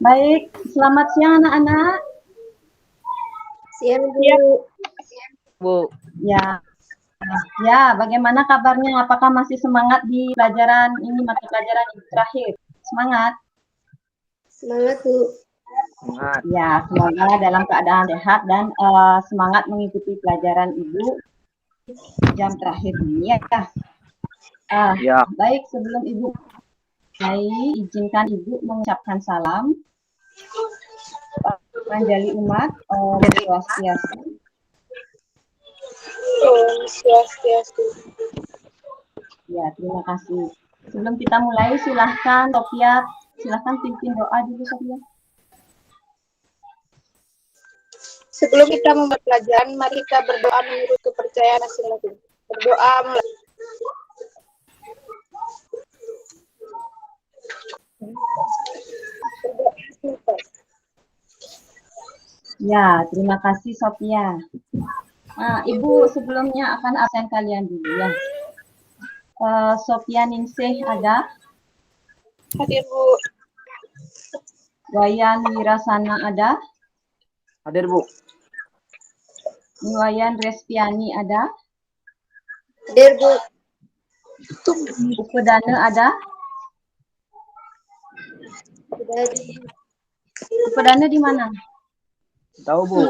Baik, selamat siang anak-anak. Siang, Bu. Bu. Ya, bagaimana kabarnya? Apakah masih semangat di pelajaran ini, mata pelajaran Ibu terakhir? Semangat? Semangat, Bu. Semangat. Ya, semoga dalam keadaan sehat dan semangat mengikuti pelajaran Ibu jam terakhir ini ya. Ya. Baik, sebelum Ibu mulai, izinkan Ibu mengucapkan salam. Panjali umat, Om Swastiastu. Om Swastiastu. Ya, terima kasih. Sebelum kita mulai, silahkan Sophia, silahkan pimpin doa dulu Sophia. Sebelum kita membuat pelajaran, mari kita berdoa menurut kepercayaan masing-masing. Berdoa mulai. Ya, terima kasih Sophia. Nah, Ibu sebelumnya akan absen kalian dulu ya. Sophia Ningsih ada? Hadir, Bu. Wayan Wirasana ada? Hadir, Bu. Niwayan Respiani ada? Hadir, Bu. Upedana ada? Upedana di mana? Tahu, Bu.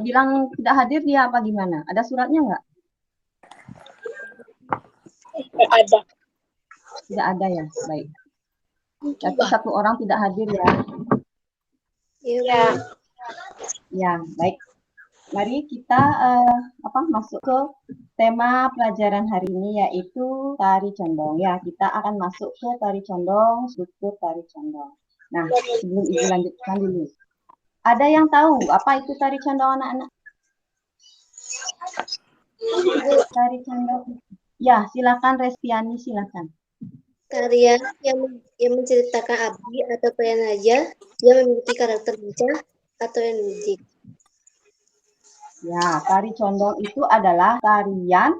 Bilang tidak hadir dia apa gimana? Ada suratnya nggak? Ada. Tidak ada ya, baik. Tapi satu orang tidak hadir ya. Iya. Ya, baik. Mari kita masuk ke tema pelajaran hari ini yaitu tari condong. Ya, kita akan masuk ke tari condong, struktur tari condong. Nah, sebelum Ibu lanjutkan dulu. Ada yang tahu apa itu tari condong anak-anak? Tari condong. Ya, silakan Respiani, silakan. Tarian yang menceritakan abdi atau pelayan raja yang memiliki karakter lincah atau energik. Ya, tari condong itu adalah tarian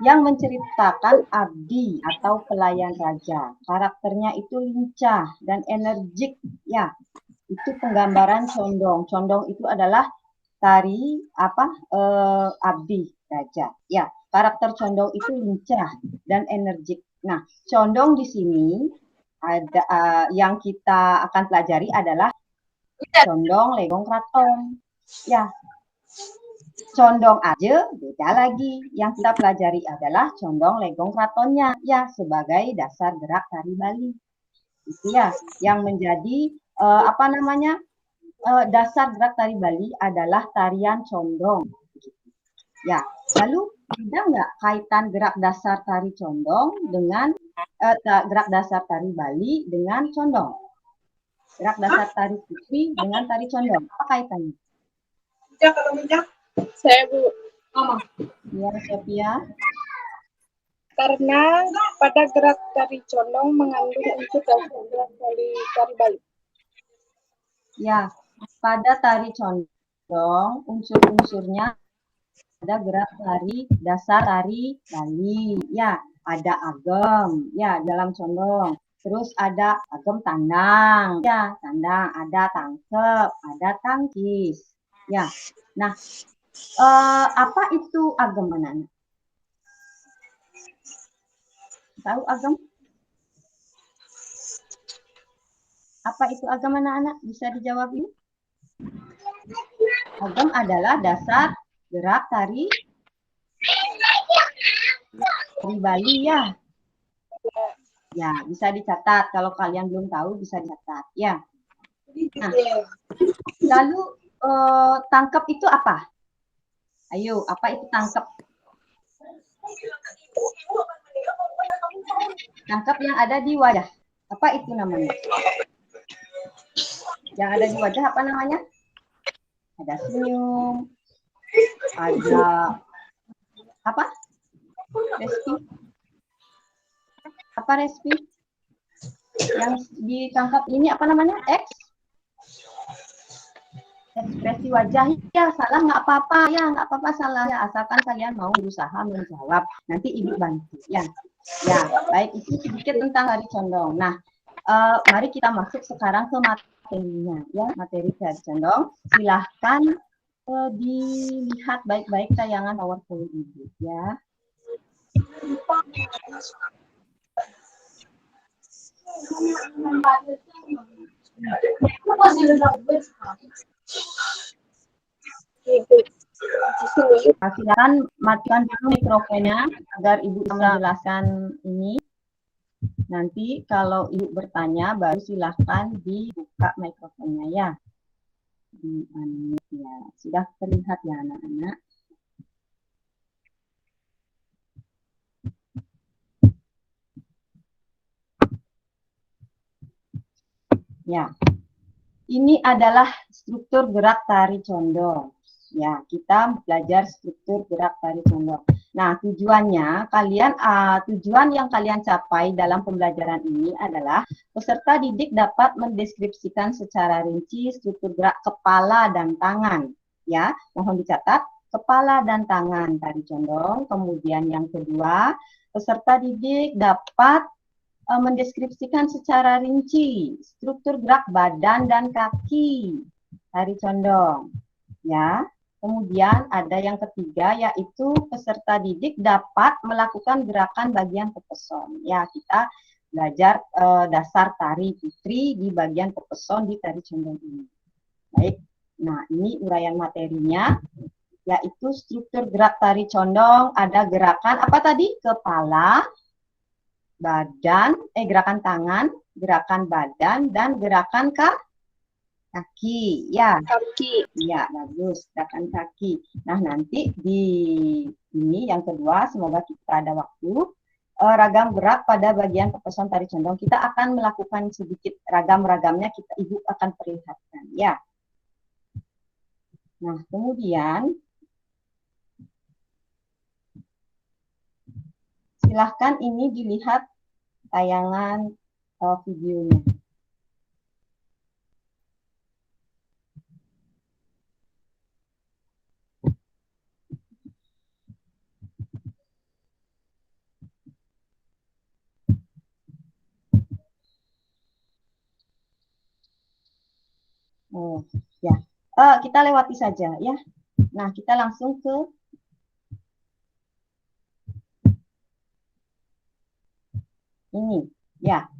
yang menceritakan abdi atau pelayan raja. Karakternya itu lincah dan energik. Ya, itu penggambaran condong. Condong itu adalah tari abdi raja. Ya, karakter condong itu lincah dan energik. Nah, condong di sini ada yang kita akan pelajari adalah condong legong kraton. Ya, condong aja beda lagi. Yang kita pelajari adalah condong legong kratonnya ya sebagai dasar gerak tari Bali. Itu ya yang menjadi dasar gerak tari Bali adalah tarian condong. Ya, lalu ada nggak kaitan gerak dasar tari condong dengan gerak dasar tari Bali dengan condong? Gerak dasar tari Kupi dengan tari condong, apa kaitannya? Saya, Bu. Mama. Ya, Sophia. Karena pada gerak tari condong mengandung unsur dasar gerak tari Bali. Ya, pada tari condong unsur-unsurnya ada gerak tari dasar tari Bali. Ya, ada agem ya dalam condong. Terus ada agem tandang. Ya, tandang, ada tangkep, ada tangkis. Ya. Nah, apa itu agem anak-anak? Tahu agem? Apa itu agem anak-anak? Bisa dijawab ini? Agem adalah dasar gerak tari Bali ya. Ya, bisa dicatat. Kalau kalian belum tahu bisa dicatat ya. Nah, lalu tangkep itu apa? Ayo, apa itu tangkep? Tangkep yang ada di wajah. Apa itu namanya? Yang ada di wajah apa namanya? Ada senyum. Ada apa? Respi. Apa respi? Yang ditangkap ini apa namanya? Ekspresi wajah. Ya, salah nggak apa-apa. Ya, nggak apa-apa salah. Ya, asalkan kalian mau berusaha menjawab. Nanti Ibu bantu. Ya. Ya, baik, itu sedikit tentang tari condong. Nah, mari kita masuk sekarang ke materinya, ya, materi tari condong. Silahkan dilihat baik-baik tayangan PowerPoint Ibu, ya. Nah, silakan matikan dulu mikrofonnya agar Ibu bisa menjelaskan ini. Nanti kalau Ibu bertanya baru silahkan dibuka mikrofonnya, ya. Ya, sudah terlihat ya anak-anak. Ya, ini adalah struktur gerak tari condong. Ya, kita belajar struktur gerak tari condong. Nah, tujuan yang kalian capai dalam pembelajaran ini adalah peserta didik dapat mendeskripsikan secara rinci struktur gerak kepala dan tangan. Ya, mohon dicatat, kepala dan tangan tari condong. Kemudian yang kedua, peserta didik dapat mendeskripsikan secara rinci struktur gerak badan dan kaki tari condong, ya. Kemudian ada yang ketiga, yaitu peserta didik dapat melakukan gerakan bagian pepeson. Ya, kita belajar dasar tari putri di bagian pepeson di tari condong ini. Baik, nah ini uraian materinya, yaitu struktur gerak tari condong. Ada gerakan apa tadi? Kepala, badan, gerakan tangan, gerakan badan, dan gerakan kaki. Ya, Kaki. ya, bagus, gerakan kaki. Nah, nanti di ini yang kedua, semoga kita ada waktu, ragam gerak pada bagian pepeson tari condong. Kita akan melakukan sedikit ragam-ragamnya, Ibu akan perlihatkan, ya. Nah, kemudian silahkan ini dilihat tayangan videonya. Oh, ya. Kita lewati saja, ya. Nah, kita langsung ke ini, ya.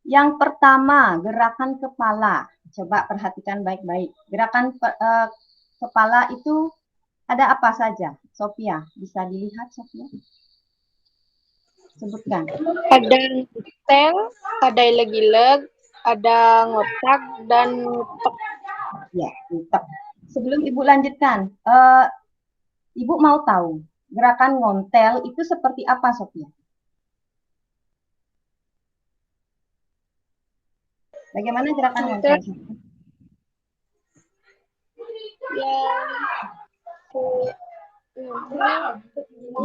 Yang pertama, gerakan kepala. Coba perhatikan baik-baik. Gerakan kepala itu ada apa saja? Sophia, bisa dilihat, Sophia? Sebutkan. Ada tel, ada ileg-ileg, ada ngotak, dan ngutek. Ya, ngutek. Sebelum Ibu lanjutkan, Ibu mau tahu gerakan ngontel itu seperti apa, Sophia? Bagaimana gerakan ngontel?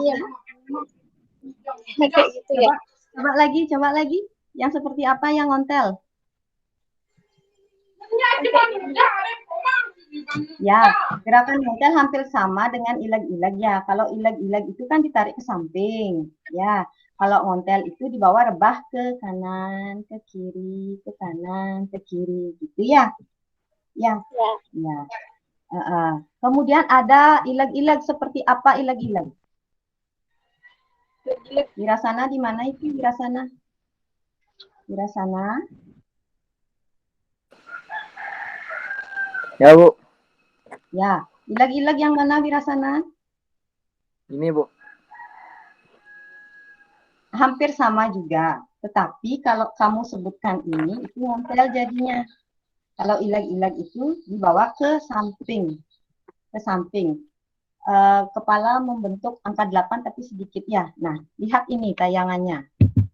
Iya. Kayak gitu ya. Coba lagi. Yang seperti apa yang ngontel? Ya, gerakan ngontel hampir sama dengan ileg-ileg ya. Kalau ileg-ileg itu kan ditarik ke samping, ya. Kalau ngontel itu dibawa rebah ke kanan, ke kiri, ke kanan, ke kiri, gitu ya. Ya, ya. Kemudian ada ileg-ileg. Seperti apa ileg-ileg? Wirasana di mana itu Wirasana? Wirasana? Ya, Bu. Ya, ileg-ileg yang mana Wirasana? Ini, Bu. Hampir sama juga. Tetapi kalau kamu sebutkan ini, itu ngontel jadinya. Kalau ileg-ileg itu dibawa ke samping. Ke samping. Kepala membentuk angka 8 tapi sedikit ya. Nah, lihat ini tayangannya.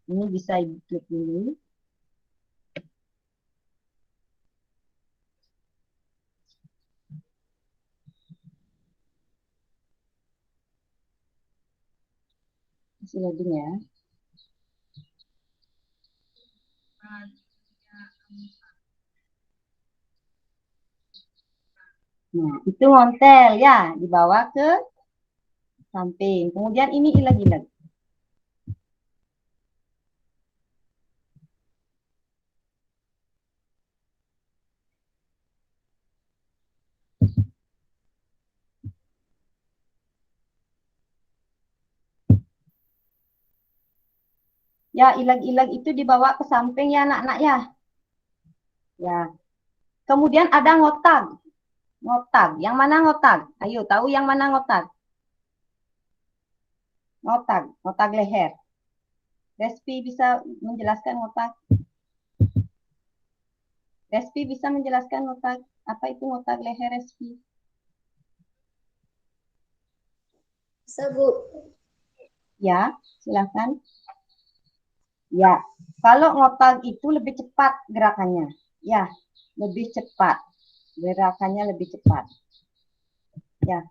Ini bisa Ibu klik dulu. Masih loading ya. Nah, itu ngontel ya, dibawa ke samping. Kemudian ini ileg-ileg. Ya, ilag-ilag itu dibawa ke samping ya anak-anak ya. Ya. Kemudian ada ngotag. Ngotag. Yang mana ngotag? Ayo, tahu yang mana ngotag? Ngotag. Ngotag leher. Respi bisa menjelaskan ngotag? Respi bisa menjelaskan ngotag? Apa itu ngotag leher, Respi? Bisa, Bu. Ya, silakan. Ya, kalau ngotag itu lebih cepat gerakannya. Ya, lebih cepat. Gerakannya lebih cepat. Ya,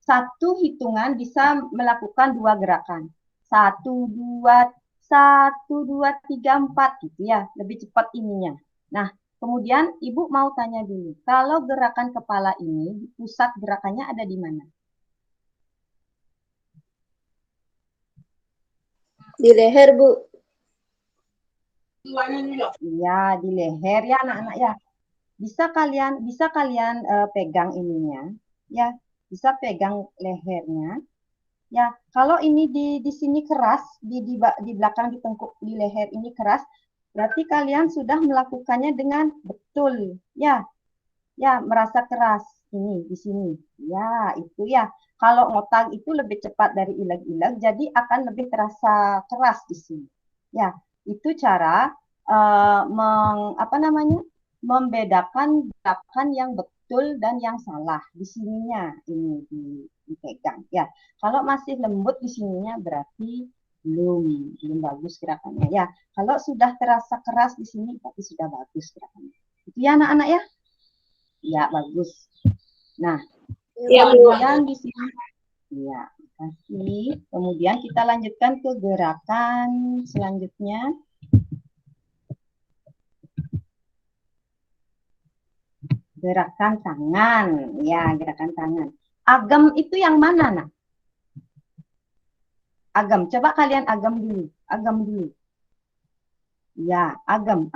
satu hitungan bisa melakukan dua gerakan. Satu, dua, tiga, empat gitu ya. Lebih cepat ininya. Nah, kemudian Ibu mau tanya dulu. Kalau gerakan kepala ini, pusat gerakannya ada di mana? Di leher, Bu. Iya, di leher ya anak-anak ya. Bisa kalian pegang ininya, ya. Bisa pegang lehernya. Ya, kalau ini di sini keras, di belakang di tengkuk di leher ini keras, berarti kalian sudah melakukannya dengan betul. Ya, ya, merasa keras ini di sini. Ya, itu ya. Kalau ngotag itu lebih cepat dari ilag-ilag, jadi akan lebih terasa keras di sini. Ya, itu cara apa namanya? Membedakan gerakan yang betul dan yang salah di sininya ini dipegang. Ya, kalau masih lembut di sininya berarti belum bagus gerakannya. Ya, kalau sudah terasa keras di sini berarti sudah bagus gerakannya. Itu ya anak-anak ya. Ya, bagus. Nah, Ya, Bu. kemudian di sini, ya, kasih. Kemudian kita lanjutkan ke gerakan selanjutnya. Gerakan tangan. Ya, gerakan tangan. Agam itu yang mana, nak? Agam. Coba kalian agam dulu. Agam dulu. Ya, agam.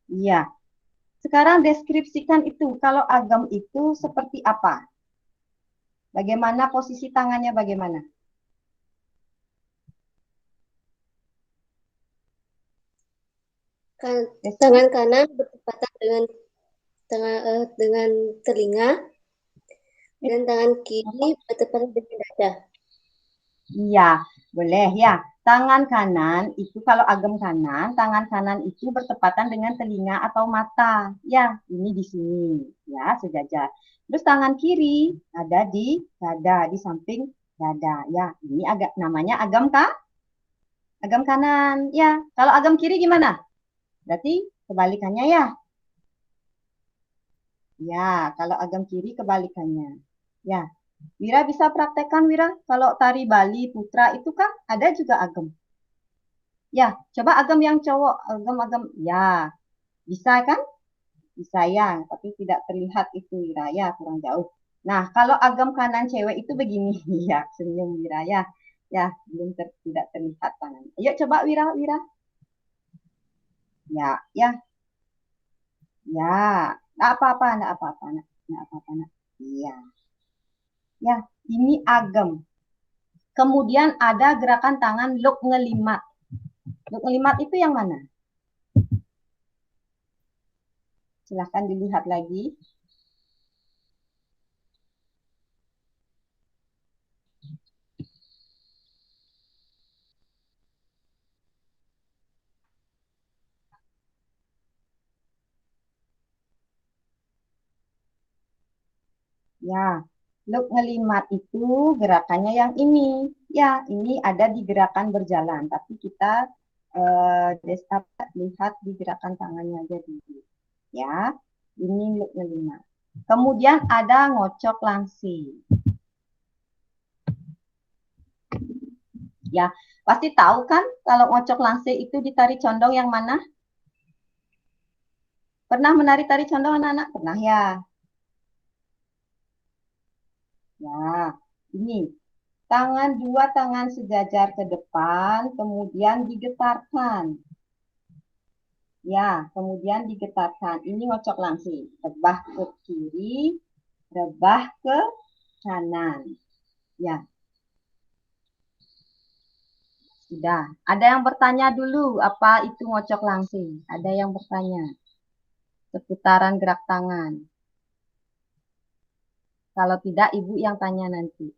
Ya. Sekarang deskripsikan itu. Kalau agam itu seperti apa? Bagaimana posisi tangannya bagaimana? Tangan kanan bertepatan dengan telinga dan tangan kiri bertepatan dengan dada. Iya, boleh ya. Tangan kanan itu kalau agam kanan, tangan kanan itu bertepatan dengan telinga atau mata. Ya, ini di sini. Ya, sejajar. Terus tangan kiri ada di dada, di samping dada. Ya, ini agak namanya agam kah? Agam kanan. Ya, kalau agam kiri gimana? Berarti kebalikannya ya. Ya, kalau agam kiri kebalikannya. Ya, Wira bisa praktekkan Wira. Kalau tari Bali Putra itu kan ada juga agam. Ya, coba agam yang cowok, agam-agam. Ya, bisa kan? Bisa ya, tapi tidak terlihat itu Wira ya, kurang jauh. Nah, kalau agam kanan cewek itu begini ya, senyum Wira ya. Ya, tidak terlihat kanan. Ayo coba Wira. Ya, ya, ya. Nggak apa-apa, nggak apa-apa, nggak apa-apa. Iya. Ya, ini agam. Kemudian ada gerakan tangan luk ngelimat. Luk ngelimat itu yang mana? Silahkan dilihat lagi. Ya, luk ngelimat itu gerakannya yang ini. Ya, ini ada di gerakan berjalan, tapi kita lihat di gerakan tangannya aja dulu. Ya, ini luk ngelimat. Kemudian ada ngocok langsing. Ya, pasti tahu kan kalau ngocok langsing itu di tari condong yang mana? Pernah menari tari condong anak-anak? Pernah ya. Ya, ini dua tangan sejajar ke depan, kemudian digetarkan. Ya, kemudian digetarkan. Ini ngocok langsing. Rebah ke kiri, rebah ke kanan. Ya. Sudah. Ada yang bertanya dulu, apa itu ngocok langsing? Ada yang bertanya. Seputaran gerak tangan. Kalau tidak, Ibu yang tanya nanti.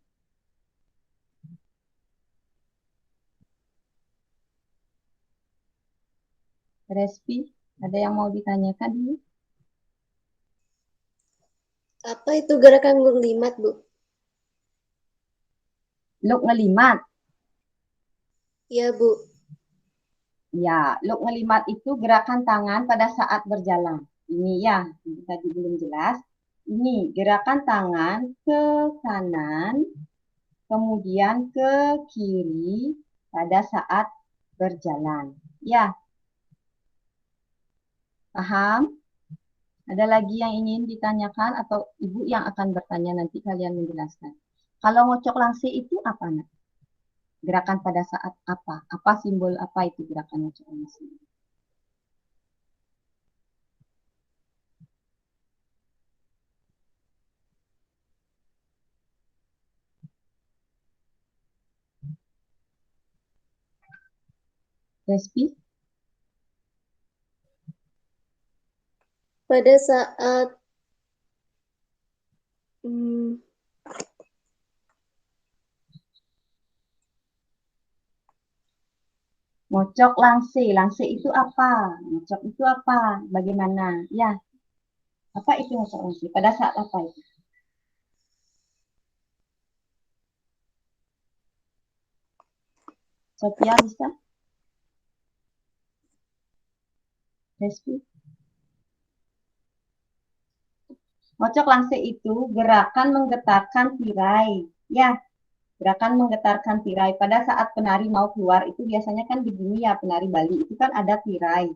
Respi, ada yang mau ditanyakan dulu? Apa itu gerakan berlimat, Bu? Luk ngelimat. Ya, Bu. Ya, luk ngelimat itu gerakan tangan pada saat berjalan. Ini ya, ini tadi belum jelas. Ini gerakan tangan ke kanan, kemudian ke kiri pada saat berjalan. Ya, paham? Ada lagi yang ingin ditanyakan atau Ibu yang akan bertanya nanti kalian menjelaskan. Kalau ngocok langsing itu apa, Nak? Gerakan pada saat apa? Apa simbol apa itu gerakan ngocok langsing? Respi? Pada saat hmm, Ngocok langsing. Langsing itu apa? Ngocok itu apa? Bagaimana? Ya, apa itu ngocok langsing? Pada saat apa itu? Sophia bisa? Respi? Ngocok langsing itu gerakan menggetarkan tirai. Ya, gerakan menggetarkan tirai. Pada saat penari mau keluar itu biasanya kan begini ya, penari Bali itu kan ada tirai.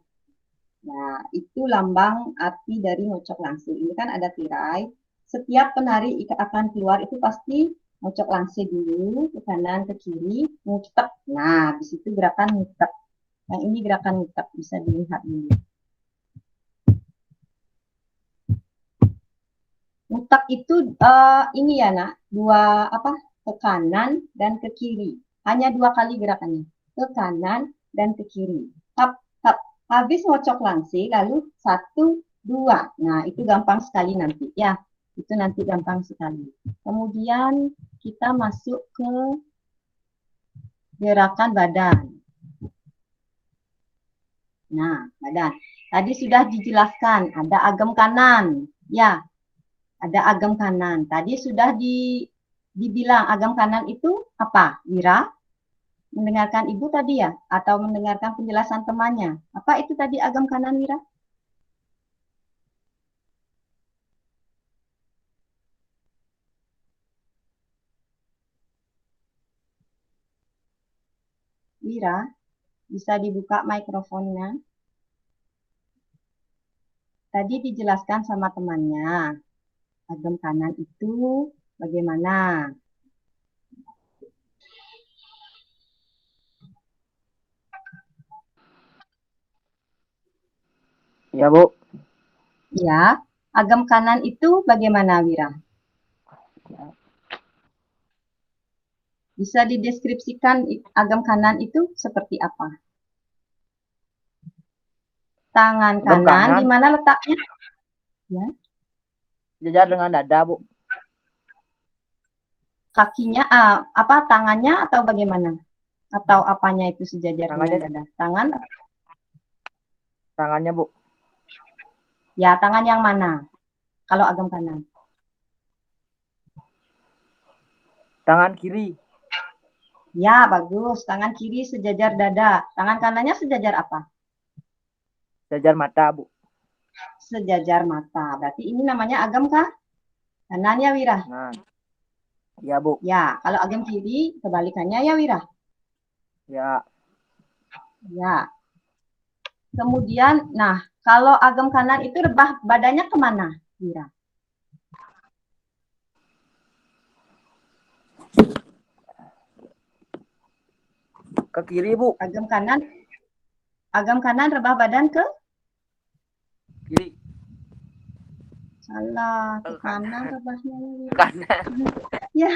Nah, itu lambang arti dari ngocok langsing. Ini kan ada tirai. Setiap penari akan keluar itu pasti ngocok langsing dulu, ke kanan, ke kiri, ngutek. Nah, di situ gerakan ngutek. Yang ini gerakan ngutek, bisa dilihat dulu. Ngutek itu ini ya, Nak, dua apa? Ke kanan dan ke kiri. Hanya dua kali gerakannya. Ke kanan dan ke kiri. Tap, tap. Habis ngocok langsing, lalu satu, dua. Nah, itu gampang sekali nanti ya. Itu nanti gampang sekali. Kemudian kita masuk ke gerakan badan. Nah, badan. Tadi sudah dijelaskan, ada agam kanan. Ya, ada agam kanan. Tadi sudah dibilang agam kanan itu apa? Wira? Mendengarkan ibu tadi ya? Atau mendengarkan penjelasan temannya? Apa itu tadi agam kanan, Wira? Wira, bisa dibuka mikrofonnya. Tadi dijelaskan sama temannya. Agam kanan itu bagaimana? Ya, Bu. Ya, agam kanan itu bagaimana, Wira? Bisa dideskripsikan agam kanan itu seperti apa? Tangan Agam kanan, kanan. di mana letaknya? Ya. Sejajar dengan dada, Bu. Kakinya, apa tangannya atau bagaimana? Atau apanya itu sejajar dengan Tangannya, dada? Tangan? tangannya, Bu. Ya, tangan yang mana? Kalau agam kanan. Tangan kiri. Ya, bagus. Tangan kiri sejajar dada. Tangan kanannya sejajar apa? Sejajar mata, Bu. Sejajar mata. Berarti ini namanya agam kah? Kanan ya, Wira? Nah, ya, Bu. Ya, kalau agam kiri kebalikannya ya, Wira? Ya. Ya. Kemudian, nah, kalau agam kanan itu rebah badannya kemana, Wira? Ke kiri, Bu. Agam kanan rebah badan ke? Kiri. Salah, ke Kanan. kanan rebahnya, Wira. Kanan. Ya,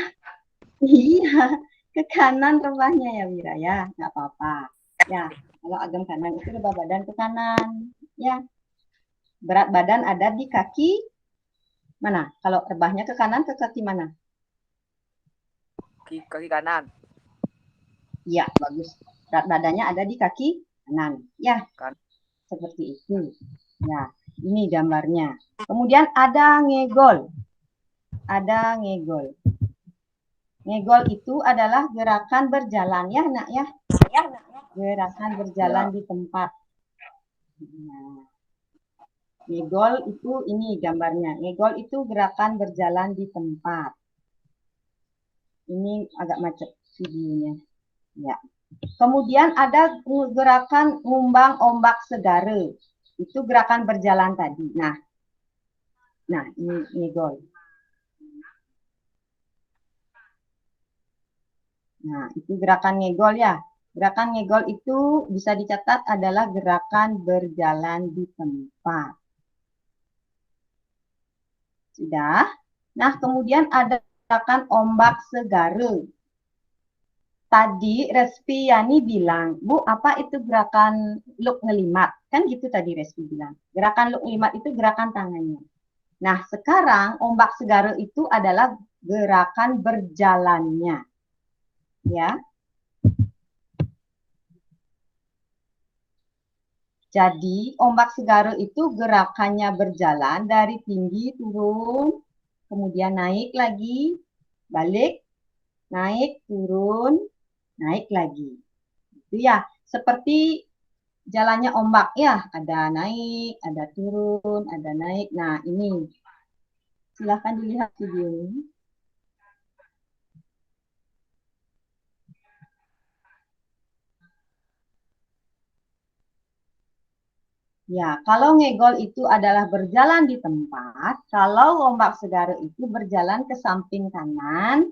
iya. ke kanan rebahnya ya Wira ya, nggak apa-apa. Ya, kalau agam kanan itu rebah badan ke kanan. Ya, berat badan ada di kaki mana? Kalau rebahnya ke kanan ke kaki mana? Kaki kanan. Iya, bagus. Berat badannya ada di kaki kanan. Ya, Kan. seperti itu. Ya, ini gambarnya. Kemudian ada ngegol. Ada ngegol. Ngegol itu adalah gerakan berjalan ya, Nak ya. Gerakan berjalan Ya. di tempat. Nah, ngegol itu ini gambarnya. Ngegol itu gerakan berjalan di tempat. Ini agak macet videonya. Ya. Kemudian ada gerakan ngumbang ombak segara. Itu gerakan berjalan tadi. Nah ini ngegol. Nah, itu gerakan ngegol ya. Gerakan ngegol itu bisa dicatat adalah gerakan berjalan di tempat. Sudah. Nah, kemudian ada gerakan ombak segara. Tadi Respiani bilang, Bu, apa itu gerakan luk ngelimat? Kan gitu tadi Respi bilang. Gerakan luk ngelimat itu gerakan tangannya. Nah, sekarang ombak segara itu adalah gerakan berjalannya. Ya. Jadi, ombak segara itu gerakannya berjalan dari tinggi turun, kemudian naik lagi, balik, naik, turun, naik lagi. Itu ya, seperti jalannya ombak ya, ada naik, ada turun, ada naik. Nah, ini silahkan dilihat video ini. Ya, kalau ngegol itu adalah berjalan di tempat, kalau ombak segara itu berjalan ke samping kanan,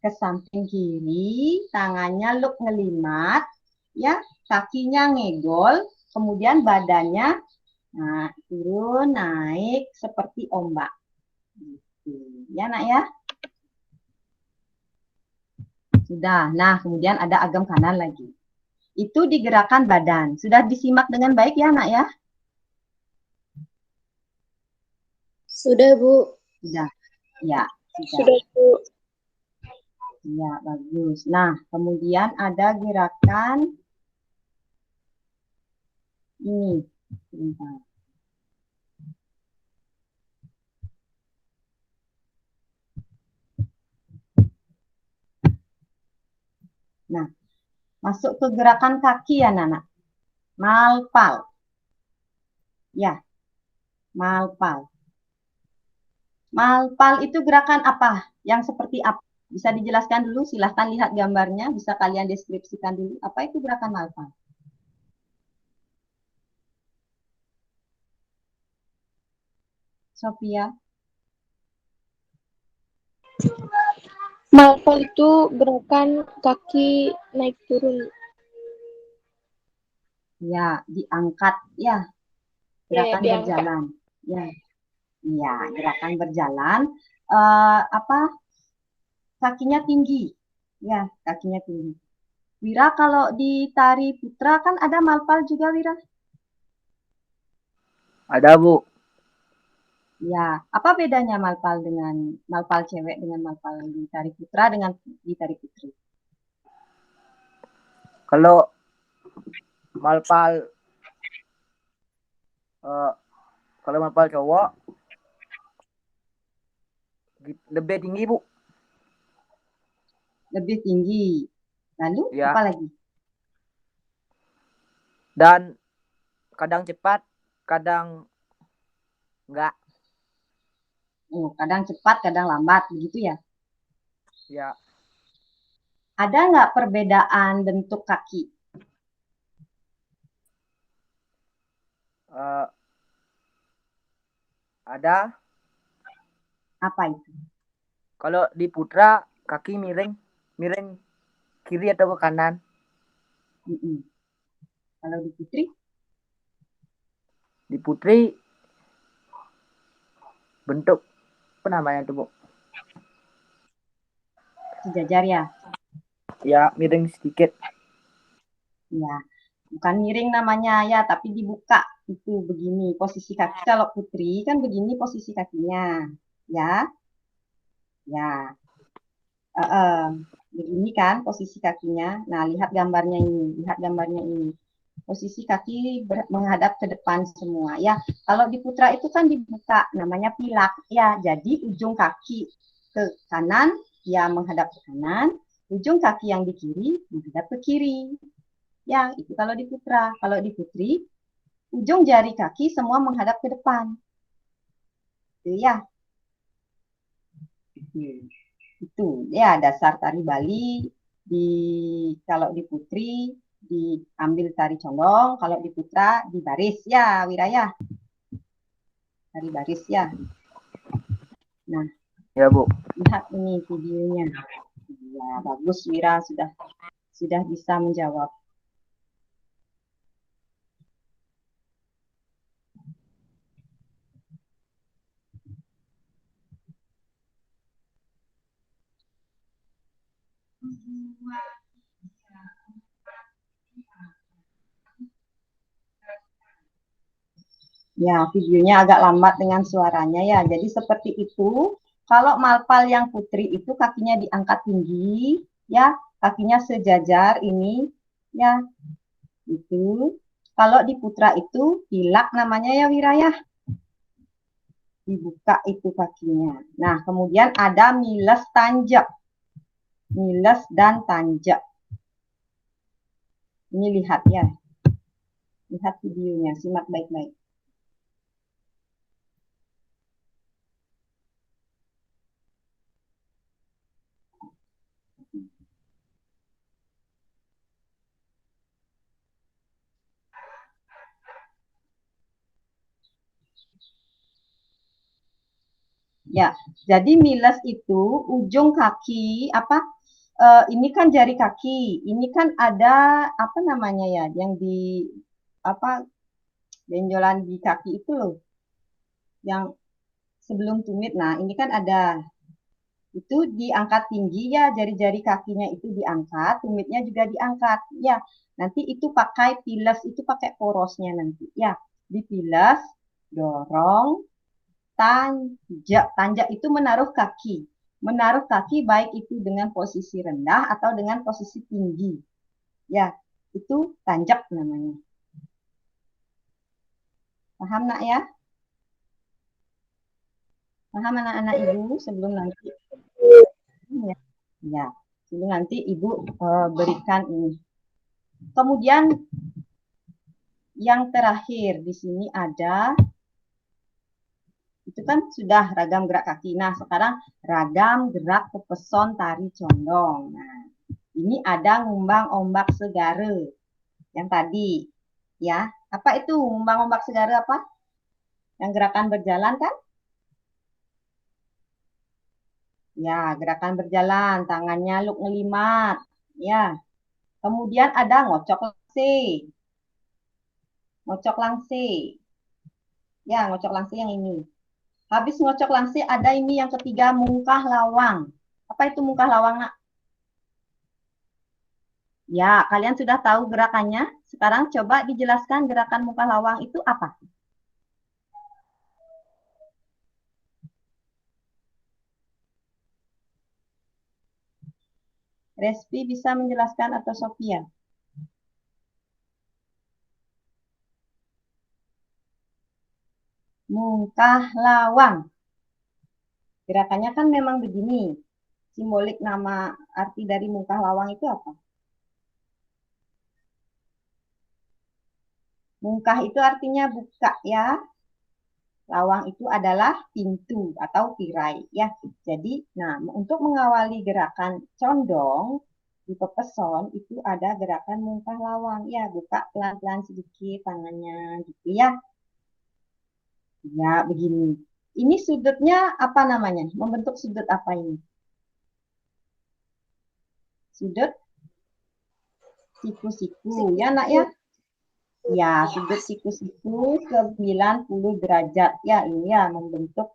ke samping kiri, tangannya luk ngelimat, ya, kakinya ngegol, kemudian badannya turun, naik seperti ombak. Gitu. Ya, Nak ya. Sudah. Nah, kemudian ada agam kanan lagi. Itu digerakkan badan. Sudah disimak dengan baik ya, Nak ya? Sudah, Bu. Sudah. Ya, Sudah, Bu. Ya, bagus. Nah, kemudian ada gerakan ini. Sebentar. Nah, masuk ke gerakan kaki ya, Nana. Malpal. Ya, malpal. Malpal itu gerakan apa? Yang seperti apa? Bisa dijelaskan dulu, silahkan lihat gambarnya, bisa kalian deskripsikan dulu. Apa itu gerakan malpal? Sophia? Malpal itu gerakan kaki naik turun. Ya, diangkat ya. Gerakan diangkat. berjalan. Ya. Ya, gerakan berjalan. Apa? Kakinya tinggi. Ya, kakinya tinggi. Wira, kalau di tari putra kan ada malpal juga, Wira? Ada, Bu. Ya, apa bedanya malpal dengan malpal cewek dengan malpal di tari putra dengan di tari putri? Kalau malpal kalau malpal cowok lebih tinggi, Bu. Lebih tinggi. Lalu Ya. apa lagi? Dan kadang cepat, kadang enggak. Oh, kadang cepat, kadang lambat, begitu ya? Ya. Ada nggak perbedaan bentuk kaki? Ada. Apa itu? Kalau di putra kaki miring, miring kiri atau ke kanan. Kalau di putri? Di putri bentuk apa namanya tuh, Bu? Sejajar ya? Ya, miring sedikit. Ya, bukan miring namanya ya, tapi dibuka itu begini posisi kaki. Kalau putri kan begini posisi kakinya, ya, ya, begini kan posisi kakinya. Nah, lihat gambarnya ini, lihat gambarnya ini. Posisi kaki menghadap ke depan semua ya. Kalau di putra itu kan dibuka, namanya pilak ya. Jadi ujung kaki ke kanan ya menghadap ke kanan, ujung kaki yang di kiri menghadap ke kiri. Ya, itu kalau di putra. Kalau di putri, ujung jari kaki semua menghadap ke depan. Itu ya. Itu ya dasar tari Bali di kalau di putri diambil tari condong, kalau di putra di baris ya, Wiraya. Tari baris ya. Nah, Ya, Bu. lihat ini videonya. Ya, bagus Wira sudah bisa menjawab. Ya, videonya agak lambat dengan suaranya ya. Jadi seperti itu. Kalau malpal yang putri itu kakinya diangkat tinggi, ya, kakinya sejajar ini, ya, itu. Kalau di putra itu pilak namanya ya Wirayah. Dibuka itu kakinya. Nah, kemudian ada miles tanjak. Miles dan tanjak. Ini lihat ya. Lihat videonya, simak baik-baik. Ya, jadi miles itu ujung kaki apa? Ini kan jari kaki, ini kan ada apa namanya ya, yang di apa benjolan di kaki itu loh, yang sebelum tumit. Nah, ini kan ada itu diangkat tinggi ya, jari-jari kakinya itu diangkat, tumitnya juga diangkat. Ya, nanti itu pakai piles, itu pakai porosnya nanti. Ya, dipiles, dorong, tanjak. Tanjak itu menaruh kaki. Menaruh kaki baik itu dengan posisi rendah atau dengan posisi tinggi. Ya, itu tanjak namanya. Paham nak ya? Paham anak-anak ibu sebelum nanti ya. Ya, sebelum nanti ibu berikan ini. Kemudian yang terakhir di sini ada itu kan sudah ragam gerak kaki. Nah, sekarang ragam gerak pepeson tari condong. Nah, ini ada ngumbang ombak segare yang tadi ya. Apa itu ngumbang ombak segare apa? Yang gerakan berjalan kan? Ya, gerakan berjalan, tangannya luk ngelimat. Ya. Kemudian ada ngocok langse. Ngocok langse. Ya, ngocok langse yang ini. Habis ngocok langse ada ini yang ketiga mungkah lawang. Apa itu mungkah lawang, Nak? Ya, kalian sudah tahu gerakannya. Sekarang coba dijelaskan gerakan mungkah lawang itu apa? Respi bisa menjelaskan atau Sofia? Mungkah lawang. Gerakannya kan memang begini. Simbolik nama arti dari mungkah lawang itu apa? Mungkah itu artinya buka ya. Lawang itu adalah pintu atau tirai ya. Jadi, nah untuk mengawali gerakan condong di pepeson itu ada gerakan mungkah lawang ya. Buka pelan-pelan sedikit tangannya gitu ya. Ya, begini. Ini sudutnya apa namanya? Membentuk sudut apa ini? Sudut siku-siku ya, Nak ya. Ya, sudut siku-siku 90 derajat. Ya, ini ya membentuk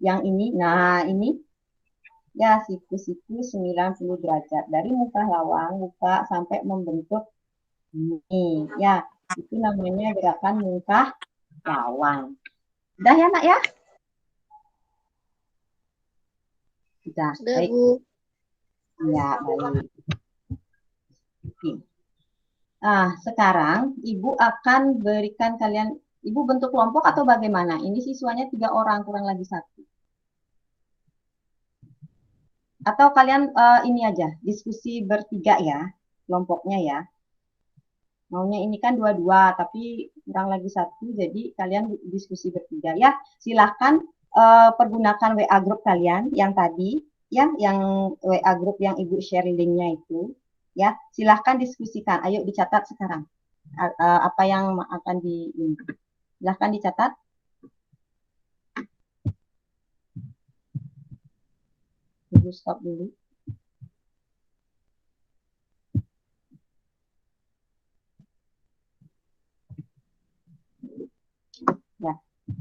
yang ini. Nah, ini Ya, siku-siku 90 derajat. Dari muka lawang, buka sampai membentuk ini. Ya, itu namanya gerakan muka lawang. Udah ya, Nak ya? Sudah, Sudah, baik. Bu. Ya, baik. Oke. Nah, sekarang Ibu akan berikan kalian, Ibu bentuk kelompok atau bagaimana? Ini siswanya 3 orang, kurang lagi 1. Atau kalian ini aja, diskusi bertiga ya, kelompoknya ya. Maunya ini kan 2-2, tapi kurang lagi 1, jadi kalian diskusi bertiga ya. Silahkan pergunakan WA grup kalian yang tadi, ya, yang WA grup yang Ibu share linknya itu, ya. Silahkan diskusikan. Ayo dicatat sekarang. Apa yang akan di ini. Silahkan dicatat. Ibu stop dulu. Ya,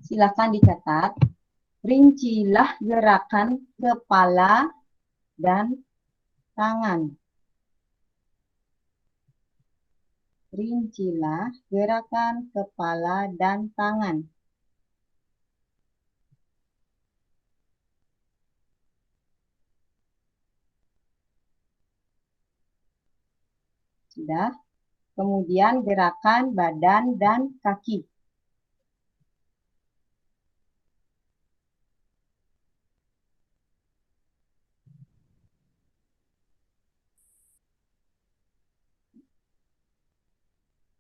silahkan dicatat. Rincilah gerakan kepala dan tangan. Rincilah gerakan kepala dan tangan. Sudah. Kemudian gerakan badan dan kaki.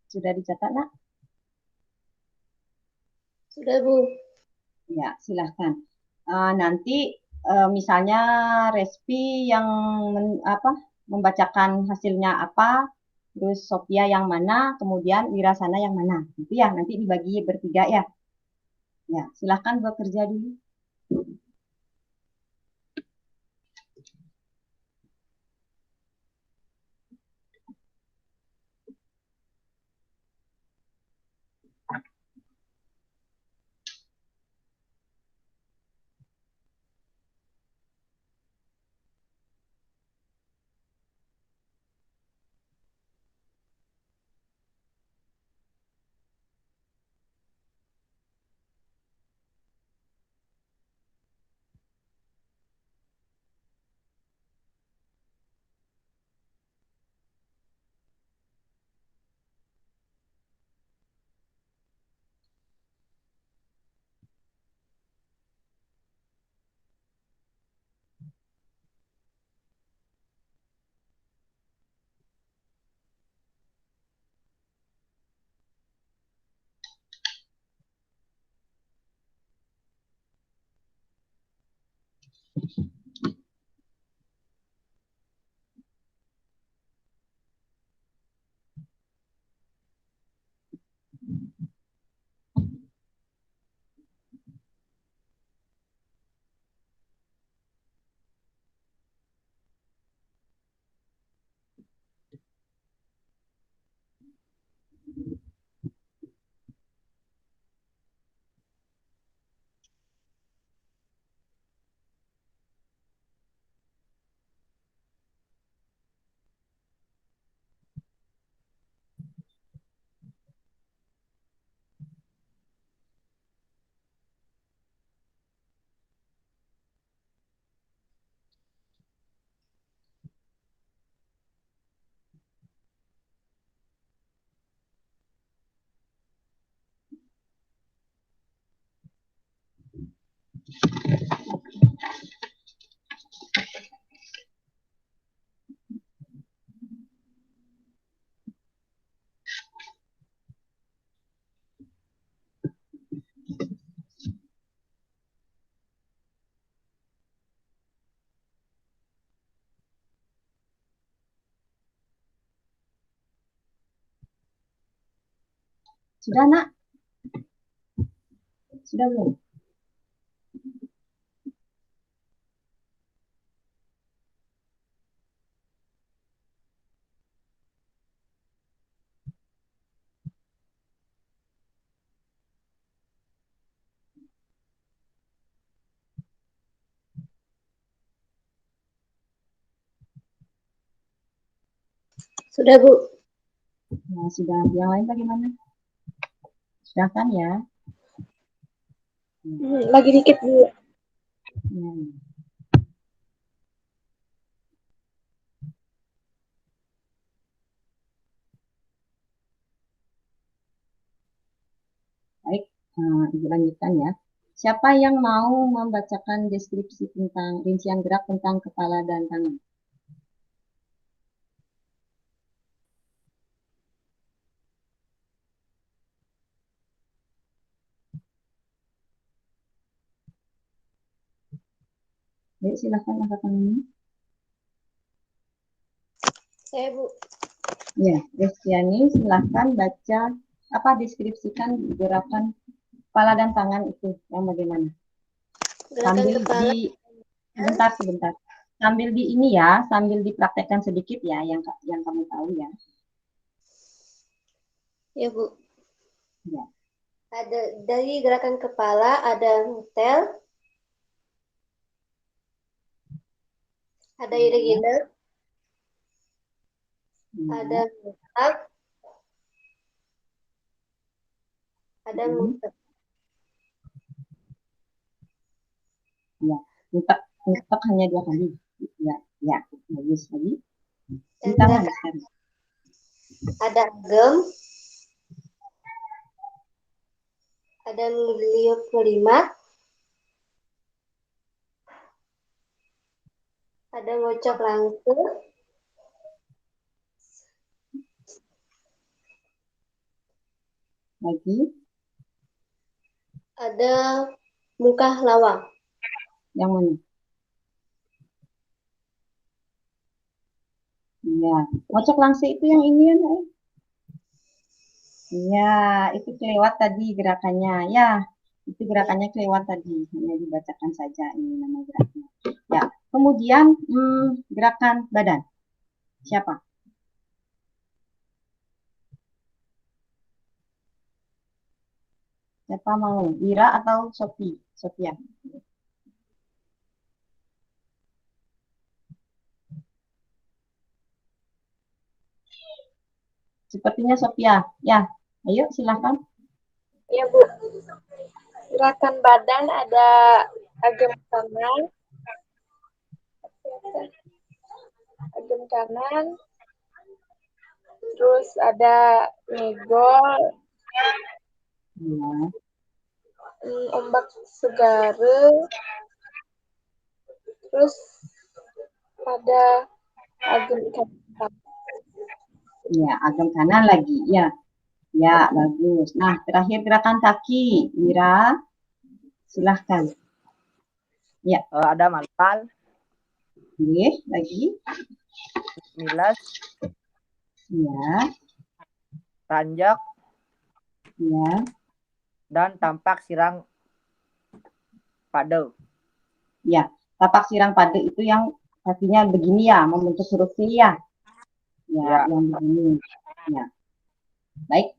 Sudah dicatat, Nak? Sudah, Bu. Ya, silahkan. Nanti misalnya Respi yang membacakan hasilnya apa, terus Sophia yang mana, kemudian Wirasana yang mana. Itu ya, nanti dibagi bertiga ya. Ya, silahkan bekerja dulu. Sudah, Nak? Sudah belum? Sudah, Bu. Nah, sudah. Yang lain bagaimana? Sudah kan ya? Lagi dikit, Bu. Hmm. Baik, Ibu lanjutkan ya. Siapa yang mau membacakan deskripsi tentang rincian gerak tentang kepala dan tangan? Baik, silakan angkat tangannya. Saya, Bu. Ya, Destiani, silahkan baca deskripsikan gerakan kepala dan tangan itu yang bagaimana? Gerakan Sambil kepala. sebentar. Sambil di ini ya, sambil dipraktekkan sedikit ya yang kamu tahu ya. Ya, Bu. Ya. Ada dari gerakan kepala ada hotel, ada irregular, ada mutak, ada mutak. Ya, mutak hanya 2 kali. Ya, bagus lagi. Dan Tangan gerakan sekarang. ada gem, ada ngeliuk ngelimat, ada ngocok langsung, Lagi. ada muka lawang. Yang mana? Ya, ngocok langsung itu yang ini ya, Nak? Ya, itu kelewat tadi gerakannya. Ya, itu gerakannya kelewat tadi. Hanya dibacakan saja ini nama gerakannya. Ya, kemudian gerakan badan. Siapa? Siapa mau? Ira atau Sophia? Sepertinya Sophia. Ya, ayo silahkan. Ya, Bu. Gerakan badan ada agam kanan, terus ada ngegol, Ya, ombak segara, terus ada agam kanan. ya, agam kanan lagi. Ya, ya, bagus. Nah, terakhir gerakan kaki. Ira, silahkan. Ya, Ada malpal, lagi. milas, Ya, tanjak, ya. dan tampak sirang pada. Ya, tapak sirang pada itu yang kakinya begini ya, membentuk huruf V ya. Ya, yang begini. Ya, baik.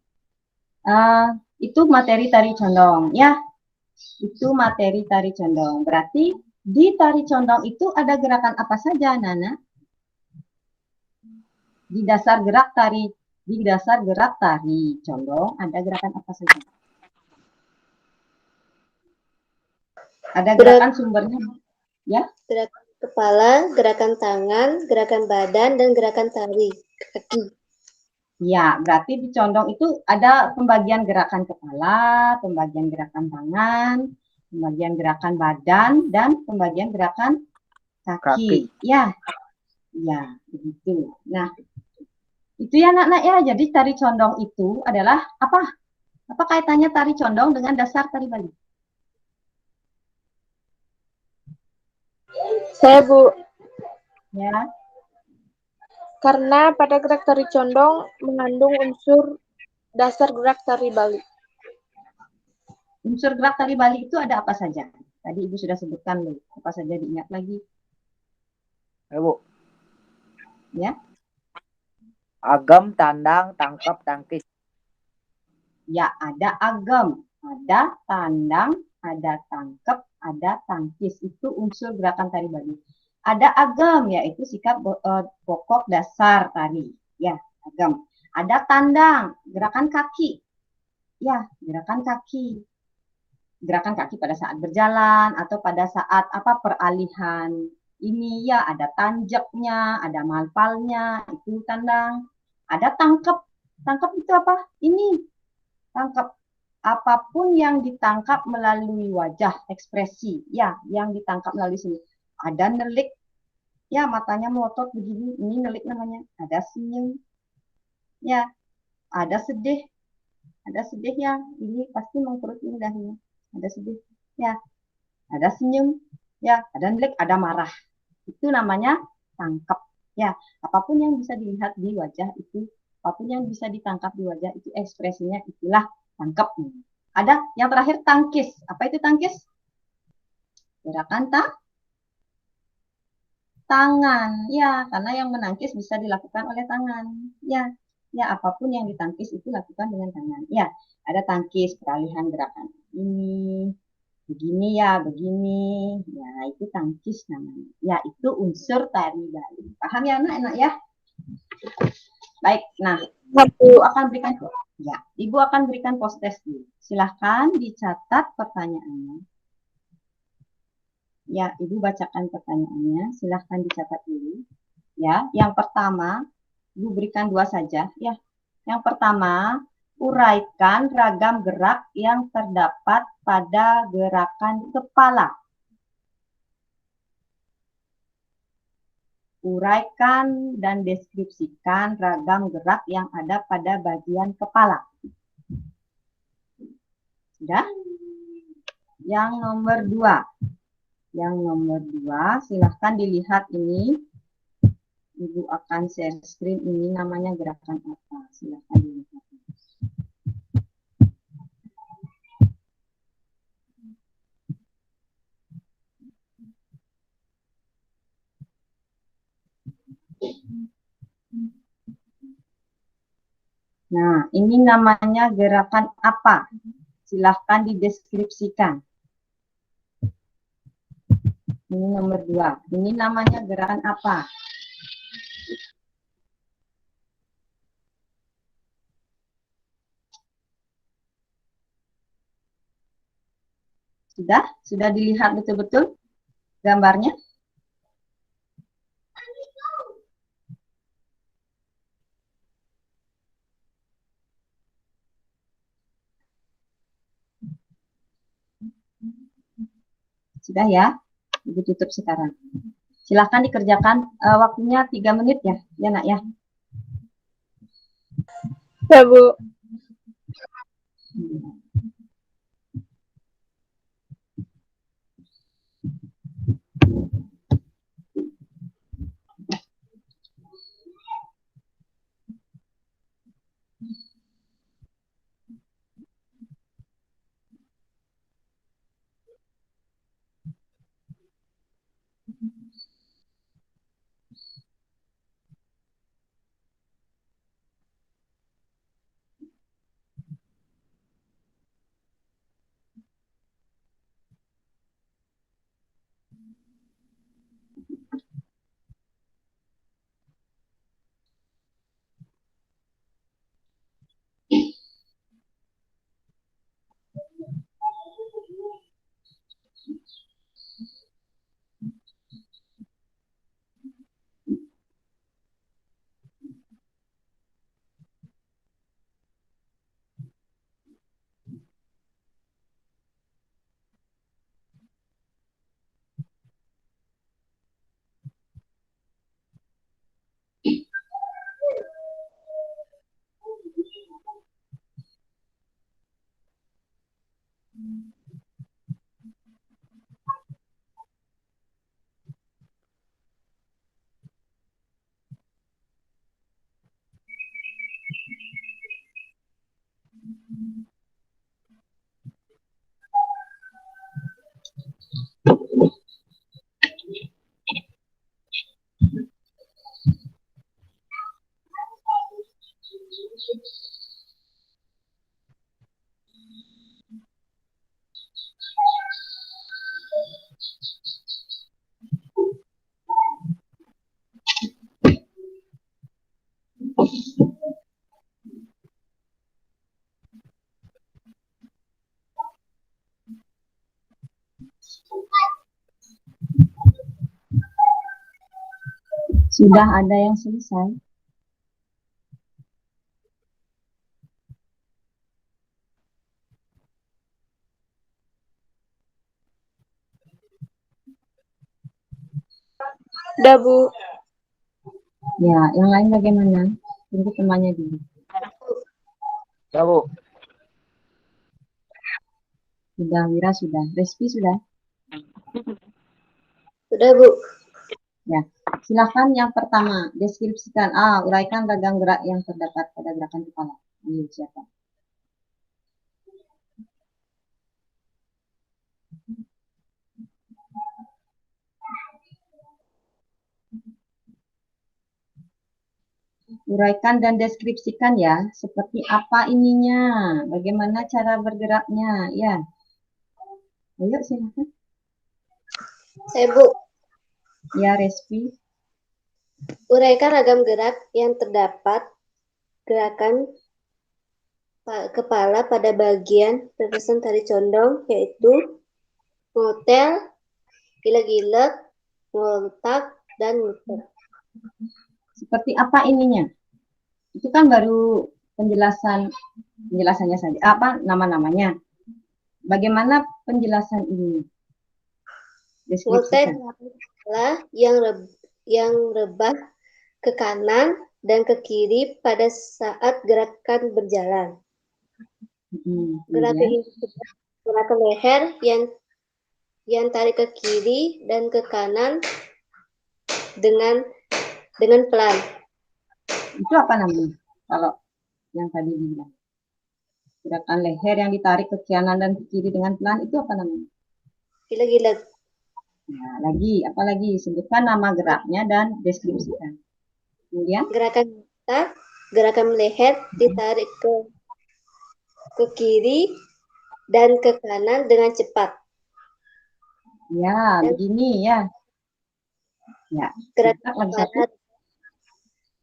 Itu materi tari condong ya. Itu materi tari condong. Berarti di tari condong itu ada gerakan apa saja, Nana? Di dasar gerak tari condong ada gerakan apa saja? Ada gerakan sumbernya ya? Gerakan kepala, gerakan tangan, gerakan badan, dan gerakan tari kaki. Ya, berarti di condong itu ada pembagian gerakan kepala, pembagian gerakan tangan, pembagian gerakan badan, dan pembagian gerakan kaki. Ya, ya, begitu. Nah, itu ya anak-anak ya. Jadi tari condong itu adalah apa? Apa kaitannya tari condong dengan dasar tari Bali? Saya, Bu. Ya, Karena pada gerak tari condong mengandung unsur dasar gerak tari Bali. unsur gerak tari Bali itu ada apa saja? Tadi Ibu sudah sebutkan loh. Apa saja diingat lagi? Bu. Ya. Agam, tandang, tangkap, tangkis. Ya, ada agam, ada tandang, ada tangkep, ada tangkis. Itu unsur gerakan tari Bali. Ada agam, yaitu sikap pokok dasar tari. Ya, Agam. Ada tandang, gerakan kaki. Ya, gerakan kaki. Gerakan kaki pada saat berjalan atau pada saat peralihan. Ini ya ada tanjaknya, ada malpalnya, itu tandang. Ada tangkap. Tangkap itu apa? Ini tangkap apapun yang ditangkap melalui wajah, ekspresi, ya, yang ditangkap melalui sini. Ada nelik, ya matanya melotot begini, ini nelik namanya. Ada senyum, ya, ada sedih ya, ini pasti mengkerut indahnya. Ada sedih, ya, ada senyum, ya, ada nelik, ada marah. Itu namanya tangkap, ya. Apapun yang bisa dilihat di wajah itu, apapun yang bisa ditangkap di wajah itu ekspresinya itulah tangkap. Ada yang terakhir tangkis. Apa itu tangkis? Gerakan tangan. Ya, karena yang menangkis bisa dilakukan oleh tangan. Ya, ya apapun yang ditangkis itu lakukan dengan tangan. Ya, ada tangkis peralihan gerakan. Ini begini ya, begini. Ya, itu tangkis namanya. Ya, itu unsur tari Bali. Paham ya, anak-anak ya? Baik, nah, Ibu akan berikan Ibu akan berikan post test dulu. Silahkan dicatat pertanyaannya. Ya, Ibu bacakan pertanyaannya. Silahkan dicatat dulu. Ya, yang pertama, Ibu berikan 2 saja. Ya, yang pertama, uraikan ragam gerak yang terdapat pada gerakan kepala. Uraikan dan deskripsikan ragam gerak yang ada pada bagian kepala. Sudah? Yang nomor 2. Yang nomor 2, silahkan dilihat ini. Ibu akan share screen, ini namanya gerakan apa? Silahkan dilihat. Nah, ini namanya gerakan apa? Silahkan dideskripsikan. Ini nomor 2. Ini namanya gerakan apa? Sudah? Sudah dilihat betul-betul gambarnya? Sudah ya? Ibu tutup sekarang. Silahkan dikerjakan, waktunya 3 menit ya, ya nak ya. Ya, Bu. Sudah ada yang selesai? Udah, Bu. Ya, yang lain bagaimana? Tunggu temannya dulu. Ya, Bu. Sudah, Wira sudah. Respi sudah? Sudah, Bu. Ya. Silakan yang pertama, deskripsikan. Uraikan ragam gerak yang terdapat pada gerakan kepala. Ini siapa? Uraikan dan deskripsikan ya, seperti apa ininya, bagaimana cara bergeraknya, ya. Ayo silakan. Saya, Bu. Ya, Respi. Uraikan ragam gerak yang terdapat gerakan kepala pada bagian terkesan tari condong, yaitu ngotel, gilek-gilek, ngontak, dan muter. Seperti apa ininya? Itu kan baru penjelasannya saja. Apa nama-namanya? Bagaimana penjelasan ini? Ngotel Deskripsikan. adalah yang rebah ke kanan dan ke kiri pada saat gerakan berjalan. Gerakan Kemudian, ini gerakan leher yang tarik ke kiri dan ke kanan dengan pelan. itu apa namanya? Kalau yang tadi bilang. Gerakan leher yang ditarik ke kanan dan ke kiri dengan pelan, itu apa namanya? Gilek-gilek. Nah, apalagi sebutkan nama geraknya dan deskripsikan. Kemudian, Gerakan leher ditarik ke kiri dan ke kanan dengan cepat. ya, Dan begini ya. Ya, gerakan lagi satu.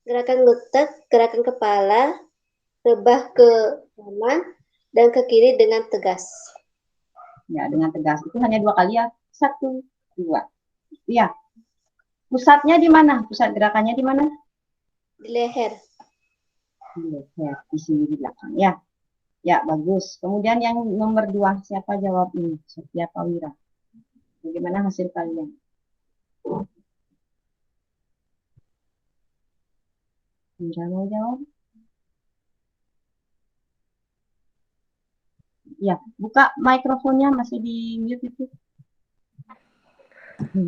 gerakan kepala rebah ke kanan dan ke kiri dengan tegas. Ya, dengan tegas. Itu hanya 2 kali ya. 1, 2. Ya. Pusatnya di mana? Pusat gerakannya di mana? Di leher. Di leher, di sini di belakang. Ya. Ya, bagus. Kemudian yang nomor 2, siapa jawab ini? Sofia Pawira. Bagaimana hasil kalian? Wira mau jawab? Ya, buka mikrofonnya, masih di mute itu.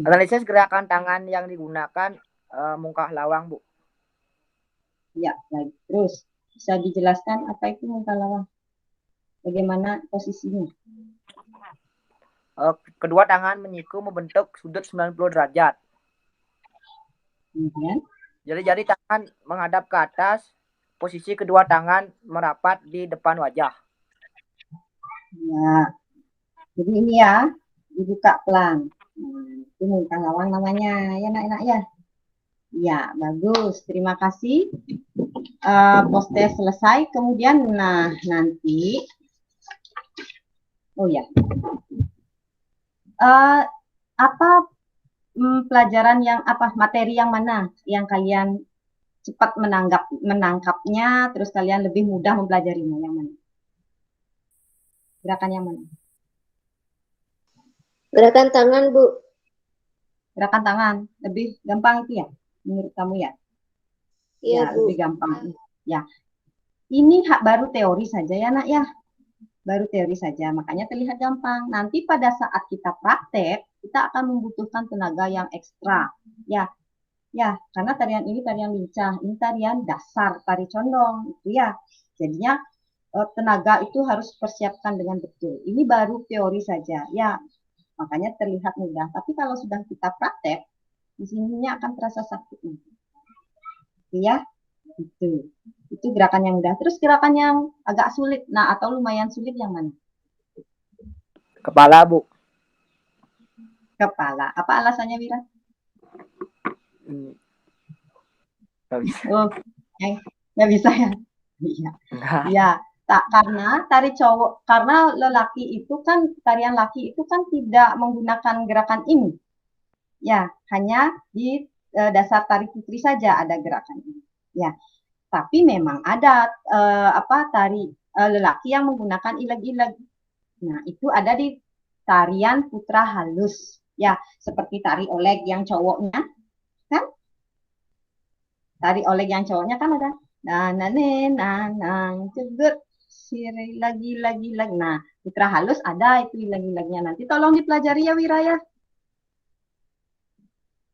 Analisis gerakan tangan yang digunakan mungkah lawang, Bu. Ya, baik. Terus, bisa dijelaskan apa itu mungkah lawang? Bagaimana posisinya? Kedua tangan menyiku membentuk sudut 90 derajat. Kemudian, Jadi jari tangan menghadap ke atas, posisi kedua tangan merapat di depan wajah. ya. Jadi ini ya, dibuka pelan. Itu mungkah lawang namanya. Ya, enak-enak ya. Ya, bagus. Terima kasih. Post selesai. Kemudian, nah, nanti. Oh ya. Apa pelajaran yang materi yang mana yang kalian cepat menangkapnya, terus kalian lebih mudah mempelajarinya, yang mana? Gerakan yang mana? Gerakan tangan, Bu. Gerakan tangan lebih gampang itu ya, menurut kamu ya? Iya, Ya, Bu. lebih gampang. Ya, ini baru teori saja ya, Nak ya. Baru teori saja, makanya terlihat gampang. Nanti pada saat kita praktek, kita akan membutuhkan tenaga yang ekstra. Ya, karena tarian ini tarian lincah, ini tarian dasar, tari condong, itu ya. Jadinya tenaga itu harus persiapkan dengan betul. Ini baru teori saja, ya. Makanya terlihat mudah. Tapi kalau sudah kita praktek, di sininya akan terasa sakit. Ya, itu gerakan yang mudah. Terus gerakan yang agak sulit, nah atau lumayan sulit yang mana? Kepala, Bu. Kepala. Apa alasannya, Wira? Nggak bisa. Oh, nggak bisa ya? Iya. Nah. Ya, karena lelaki itu kan, tarian laki itu kan tidak menggunakan gerakan ini. Ya, hanya di dasar tari putri saja ada gerakan ini. Ya, tapi memang ada tari lelaki yang menggunakan ileg-ileg. Nah, itu ada di tarian putra halus. Ya, seperti tari oleg yang cowoknya, kan? Tari oleg yang cowoknya kan ada. Nanang cegut siri lagi. Nah, putra halus ada itu ileg-ilegnya. Nanti tolong dipelajari ya Wiraya.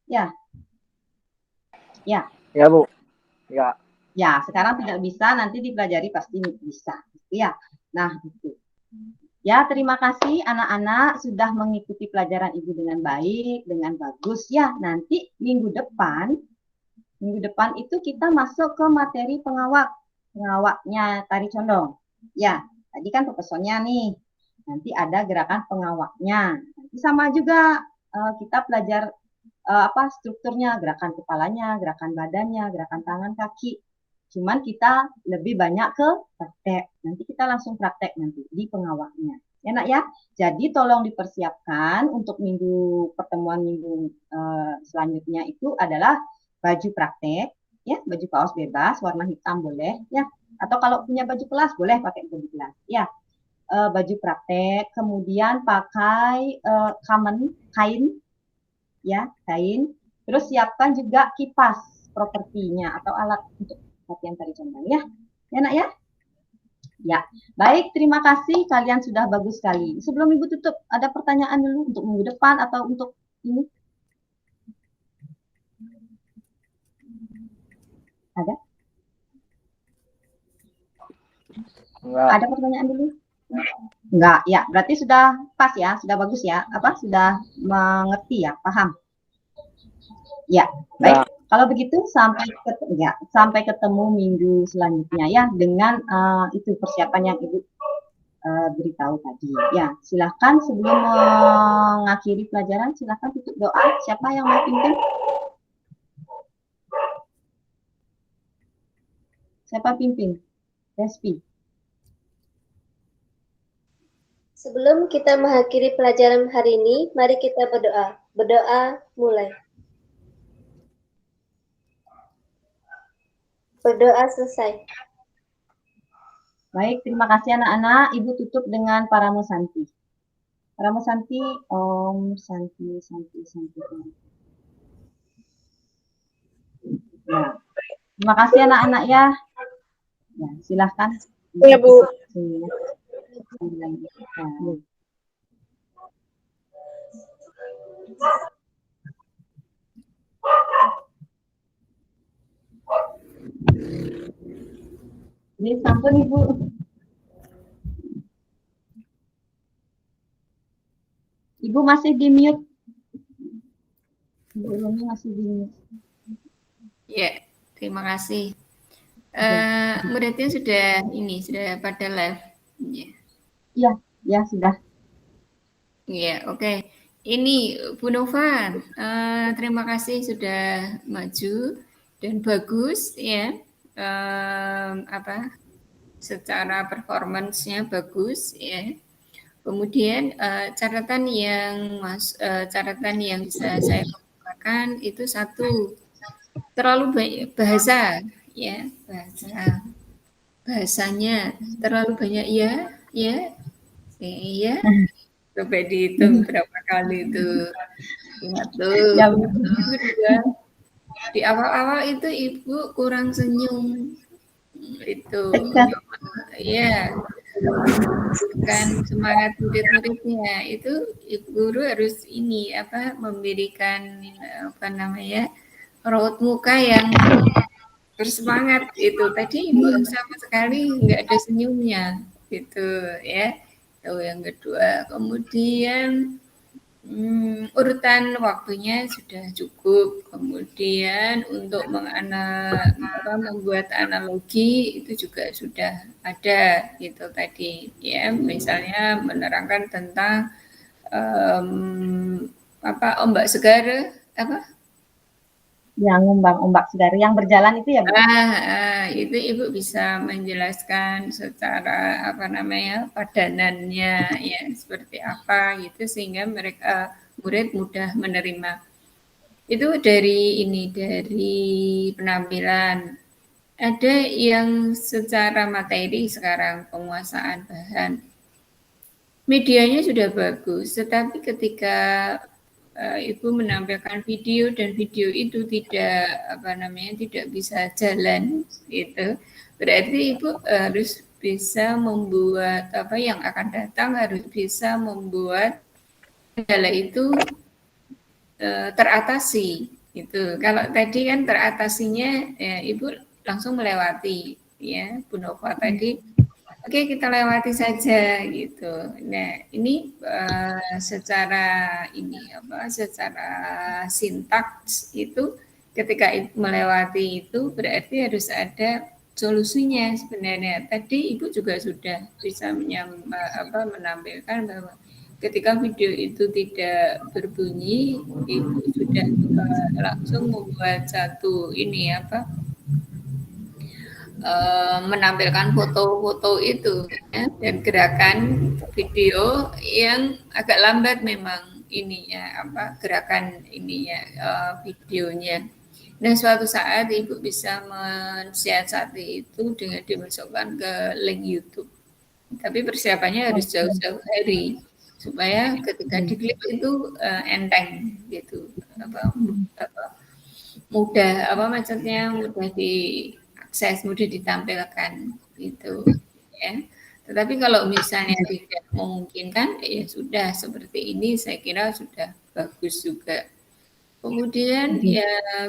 Ya. Ya. Ya, Bu. Ya. Ya, sekarang tidak bisa, nanti dipelajari pasti bisa. Ya. Nah, itu. Ya, terima kasih anak-anak sudah mengikuti pelajaran Ibu dengan baik, dengan bagus. Ya, nanti minggu depan itu kita masuk ke materi pengawaknya tari condong. Ya, tadi kan pepesonnya nih. Nanti ada gerakan pengawaknya. Nanti sama juga kita belajar strukturnya, gerakan kepalanya, gerakan badannya, gerakan tangan, kaki. Cuman kita lebih banyak ke praktek. Nanti kita langsung praktek nanti di pengawaknya. Ya nak ya. Jadi tolong dipersiapkan untuk pertemuan minggu selanjutnya itu adalah baju praktek, ya, baju kaos bebas, warna hitam boleh, ya. Atau kalau punya baju kelas boleh pakai baju kelas, ya. Baju praktek, kemudian pakai kain, ya, kain. Terus siapkan juga kipas propertinya atau alat untuk latihan tari condong, ya. Ya nak ya. Ya, baik, terima kasih kalian sudah bagus sekali. Sebelum Ibu tutup, ada pertanyaan dulu untuk minggu depan atau untuk ini? Ada? Enggak. Ada pertanyaan dulu? Enggak, ya. Berarti sudah pas ya, sudah bagus ya. Sudah mengerti ya, paham? Ya, baik. Ya. Kalau begitu sampai ketemu minggu selanjutnya ya dengan itu persiapan yang Ibu beritahu tadi. Ya, silahkan sebelum mengakhiri pelajaran, silahkan tutup doa. Siapa yang mau pimpin? Siapa pimpin? Respi. Sebelum kita mengakhiri pelajaran hari ini, mari kita berdoa. Berdoa mulai. Berdoa selesai. Baik, terima kasih anak-anak. Ibu tutup dengan Paramo Santi. Paramo Santi, Om Santi. Ya. Terima kasih anak-anak ya. Ya, silahkan. Ya, Bu. Ini sampun Ibu. Ibu masih di mute. Ibu masih di mute. Ya, terima kasih. Muridnya sudah pada live. Ya, sudah. Ya, oke. Ini Bu Nova, terima kasih sudah maju dan bagus ya. Secara performance-nya bagus ya. Kemudian catatan yang bisa saya kemukakan itu satu, terlalu banyak bahasa ya, bahasanya terlalu banyak ya. Coba dihitung berapa kali itu. Satu. Ya, kedua, di awal-awal itu Ibu kurang senyum. Itu. Ya. Bukan semangat murid-muridnya. Itu Ibu guru harus memberikan raut muka yang bersemangat itu. Tadi Ibu sama sekali nggak ada senyumnya. Gitu ya. Itu yang kedua. Kemudian urutan waktunya sudah cukup. Kemudian untuk membuat analogi itu juga sudah ada gitu tadi ya. Misalnya menerangkan tentang ombak segar yang ombak segar yang berjalan itu ya Bu? Itu Ibu bisa menjelaskan secara padanannya ya, seperti apa gitu sehingga murid mudah menerima. Itu dari penampilan. Ada yang secara materi sekarang penguasaan bahan. Medianya sudah bagus, tetapi ketika Ibu menampilkan video dan video itu tidak bisa jalan gitu. Berarti Ibu harus bisa membuat yang akan datang harus bisa membuat kendala itu teratasi gitu. Kalau tadi kan teratasinya Ibu langsung melewati ya Bu Nova tadi. Oke, kita lewati saja gitu. Nah, ini secara sintaks itu ketika melewati itu berarti harus ada solusinya sebenarnya. Tadi Ibu juga sudah bisa menampilkan bahwa ketika video itu tidak berbunyi, Ibu sudah langsung membuat satu menampilkan foto-foto itu ya, dan gerakan video yang agak lambat memang gerakan videonya. Nah, suatu saat Ibu bisa mensiasati itu dengan dimasukkan ke link YouTube. Tapi persiapannya harus jauh-jauh hari supaya ketika diklik itu enteng gitu, mudah diakses, mudah ditampilkan gitu ya. Tetapi kalau misalnya tidak memungkinkan ya sudah seperti ini, saya kira sudah bagus juga. Kemudian ya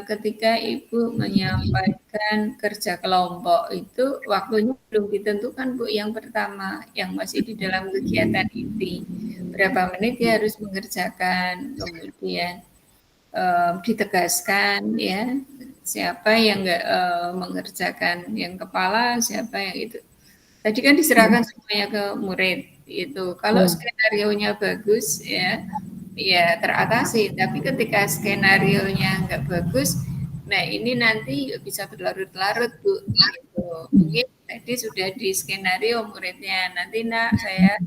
ketika Ibu menyampaikan kerja kelompok itu waktunya belum ditentukan Bu, yang pertama yang masih di dalam kegiatan inti. Berapa menit dia harus mengerjakan, kemudian ditegaskan ya siapa yang nggak mengerjakan, yang kepala siapa yang itu. Tadi kan diserahkan semuanya ke murid itu. Kalau skenarionya bagus ya teratasi. Tapi ketika skenarionya nggak bagus, nah ini nanti bisa berlarut-larut Bu. Gitu. Mungkin tadi sudah di skenario muridnya. Nanti saya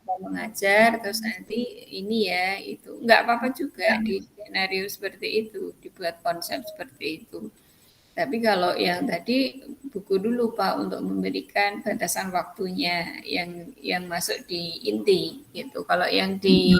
mau mengajar terus nanti ini ya itu nggak apa-apa juga di skenario seperti itu, dibuat konsep seperti itu. Tapi kalau yang tadi buku dulu Pak untuk memberikan batasan waktunya yang masuk di inti gitu. Kalau yang di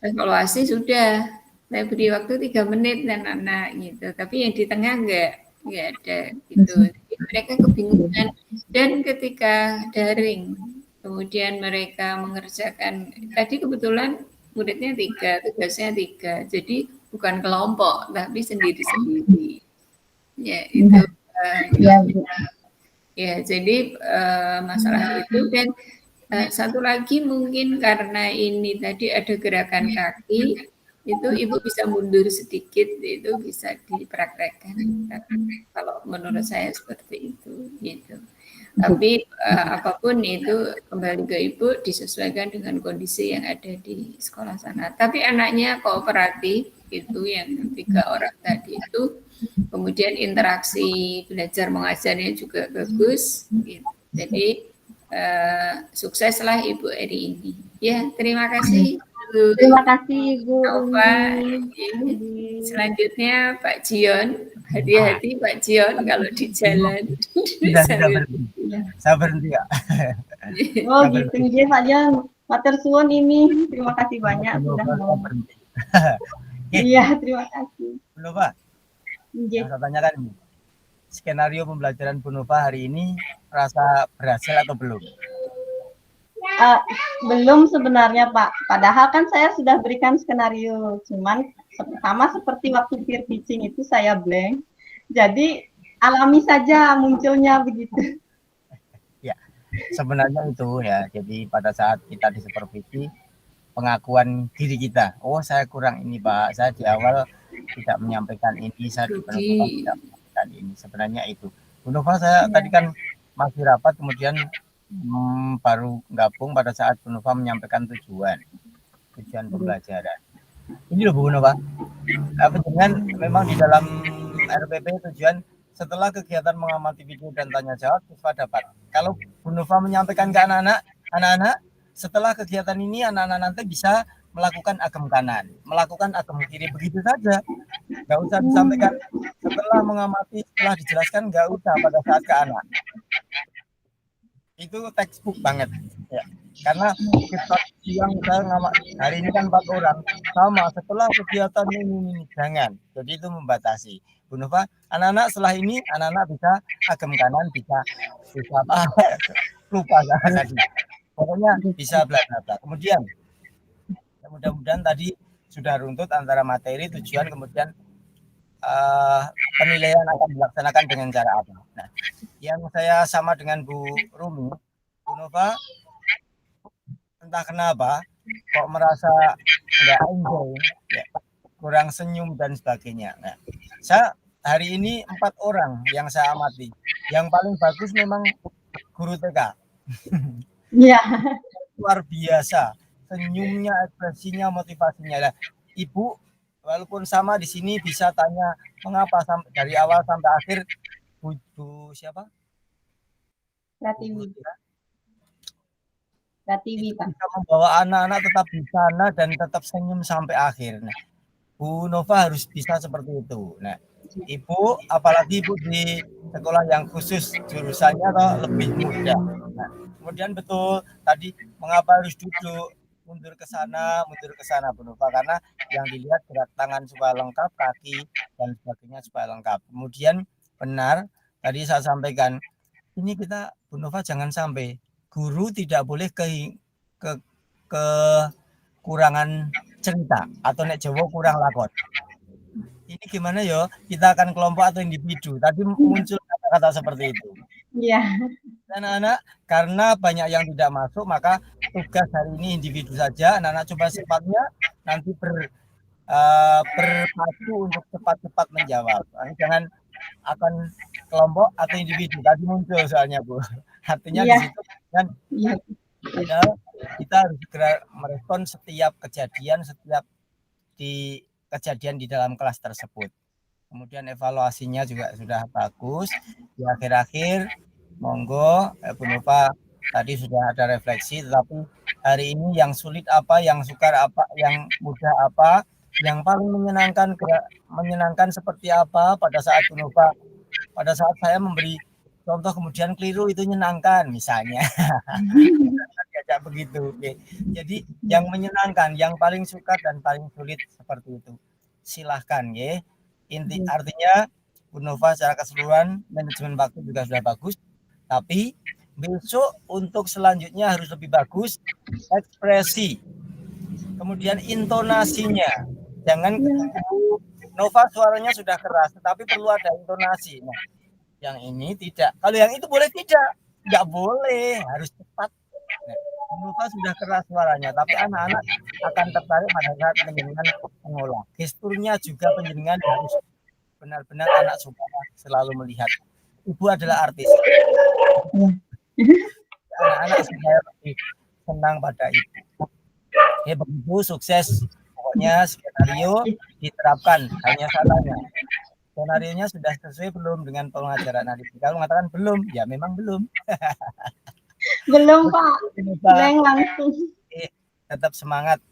evaluasi sudah saya beri waktu 3 menit dan anak gitu. Tapi yang di tengah enggak ada gitu. Jadi mereka kebingungan dan ketika daring kemudian mereka mengerjakan, tadi kebetulan muridnya 3, tugasnya 3, jadi bukan kelompok, tapi sendiri-sendiri. Ya, itu. Jadi masalah itu dan satu lagi mungkin karena ini tadi ada gerakan kaki, itu Ibu bisa mundur sedikit, itu bisa dipraktekkan. Kalau menurut saya seperti itu, gitu. Tapi apapun itu kembali ke Ibu disesuaikan dengan kondisi yang ada di sekolah sana. Tapi anaknya kooperatif itu yang 3 orang tadi itu, kemudian interaksi belajar mengajarnya juga bagus. Gitu. Jadi sukseslah Ibu hari ini. Ya, terima kasih. Terima kasih Bu. Selanjutnya Pak Jion. Hati-hati Pak Jion kalau di jalan. Saya berhenti ya. Oh gitu, nggih Pak Jion. Matur suwun ini. Terima kasih banyak sudah mau. Iya, terima kasih. Bu Nova, yang saya tanyakan ini, skenario pembelajaran Bu Nova hari ini rasa berhasil atau belum? Belum sebenarnya Pak. Padahal kan saya sudah berikan skenario, cuman sama seperti waktu peer teaching itu saya blank. Jadi alami saja munculnya begitu. Ya, sebenarnya itu ya. Jadi pada saat kita disupervisi, pengakuan diri kita, oh saya kurang ini Pak, saya di awal tidak menyampaikan ini, saya di penelitian tidak menyampaikan ini. Sebenarnya itu. Bu Nova, saya tadi kan masih rapat, kemudian baru gabung pada saat Bu Nova menyampaikan tujuan pembelajaran. Ini loh Bu Nova, dengan memang di dalam RPP tujuan setelah kegiatan mengamati video dan tanya jawab siswa dapat. Kalau Bu Nova menyampaikan ke anak-anak, setelah kegiatan ini anak-anak nanti bisa melakukan agam kanan, melakukan agam kiri, begitu saja. nggak usah disampaikan setelah mengamati, setelah dijelaskan, nggak usah pada saat ke anak. Itu textbook banget ya. Karena kita yang saya hari ini kan 4 orang sama setelah kegiatan ini jangan. Jadi itu membatasi. Bu Nova, anak-anak setelah ini anak-anak bisa agem kanan, bisa apa lupa tadi. Pokoknya bisa belajar. Kemudian mudah-mudahan tadi sudah runtut antara materi, tujuan, kemudian penilaian akan dilaksanakan dengan cara apa. Nah, yang saya sama dengan Bu Rumi, Bu Nova, entah kenapa kok merasa nggak enjoy, ya, kurang senyum dan sebagainya. Nah, saya hari ini 4 orang yang saya amati, yang paling bagus memang guru TK. Iya. Luar biasa, senyumnya, ekspresinya, motivasinya. Nah, Ibu walaupun sama di sini bisa tanya mengapa dari awal sampai akhir Bu siapa? Pratiwi, Pak. Bisa membawa anak-anak tetap di sana dan tetap senyum sampai akhir. Nah, Bu Nova harus bisa seperti itu. Nah, Ibu, apalagi Ibu di sekolah yang khusus jurusannya atau lebih mudah. Nah, kemudian betul tadi mengapa harus duduk, mundur ke sana Bu Nova, karena yang dilihat gerak tangan supaya lengkap, kaki dan sebagainya supaya lengkap. Kemudian benar tadi saya sampaikan, ini kita Bu Nova jangan sampai guru tidak boleh kekurangan cerita atau nek Jawa kurang lakon. Ini gimana yo? Kita akan kelompok atau individu. Tadi muncul kata-kata seperti itu. Iya. Anak-anak karena banyak yang tidak masuk, maka tugas hari ini individu saja. Anak-anak coba cepatnya nanti berpacu untuk cepat-cepat menjawab. Jangan akan kelompok atau individu. Tadi muncul soalnya Bu. Artinya di situ kan kita harus segera merespon setiap kejadian, setiap kejadian di dalam kelas tersebut. Kemudian evaluasinya juga sudah bagus. Di akhir-akhir monggo Bu Nova tadi sudah ada refleksi, tetapi hari ini yang sulit apa, yang sukar apa, yang mudah apa, yang paling menyenangkan seperti apa pada saat Bu Nova, pada saat saya memberi contoh kemudian keliru itu menyenangkan misalnya. Kayak begitu. Oke. Jadi yang menyenangkan, yang paling suka dan paling sulit seperti itu. Silahkan ya. Artinya Bu Nova secara keseluruhan manajemen waktu juga sudah bagus, tapi besok untuk selanjutnya harus lebih bagus ekspresi, kemudian intonasinya. Jangan Nova suaranya sudah keras, tetapi perlu ada intonasi. Nah, yang ini tidak. Kalau yang itu boleh tidak, nggak boleh, harus cepat. Nah, Nova sudah keras suaranya, tapi anak-anak akan tertarik pada saat penjenengan mengolah. Gesturnya juga penjenengan harus benar-benar anak suka selalu melihat. Ibu adalah artis. Anak-anak supaya lebih senang pada ibu. Ya begitu, sukses. Pokoknya skenario diterapkan. Hanya salahnya. Skenarionya sudah sesuai belum dengan pengajaran adik? Kalau mengatakan belum, ya memang belum. Belum Pak. Belum langsung. Tetap semangat.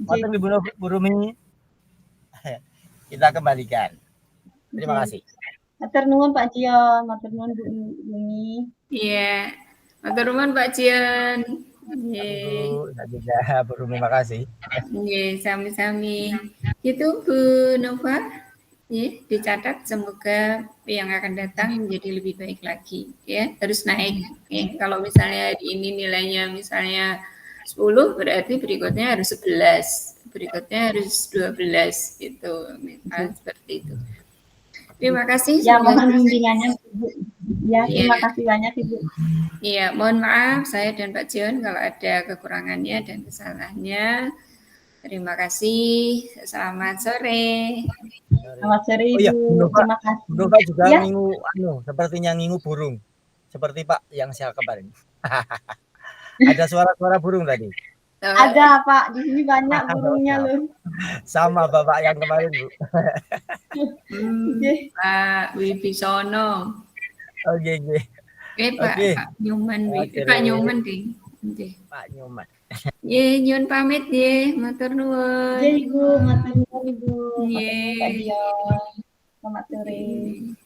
Waktu Bu Rumi, kita kembalikan. Terima kasih. Matur nuwun Pak Jion, matur nuwun Bu Rumi. Iya, matur nuwun Pak Jion. Juga Bu Rumi, makasih. Iya, sami-sami. Itu Bu Nova. Ya, dicatat semoga yang akan datang menjadi lebih baik lagi ya, harus naik ya. Kalau misalnya ini nilainya misalnya 10 berarti berikutnya harus 11, berikutnya harus 12 gitu, seperti itu. Terima kasih. Ya, mohon bimbingannya Ibu. Ya, terima kasih banyak Ibu. Iya, mohon maaf saya dan Pak Jion kalau ada kekurangannya dan kesalahannya. Terima kasih. Selamat sore. Selamat sore Ibu. Ya, terima kasih. Bu Nova juga ya. Sepertinya ngingu burung. Seperti Pak yang saya kemarin. Ada suara-suara burung tadi. Ada Pak, di sini banyak burungnya loh. Sama Bapak yang kemarin Bu. Pak Wibisono. Oke. Pak Nyoman, Pak Nyoman deh. Pak Nyoman. Ye, nyun pamit ye, matur nuwun. Ya Ibu, matur nuwun Ibu. Ye. Matur nuwun Kak Dion. Selamat sore. Ye.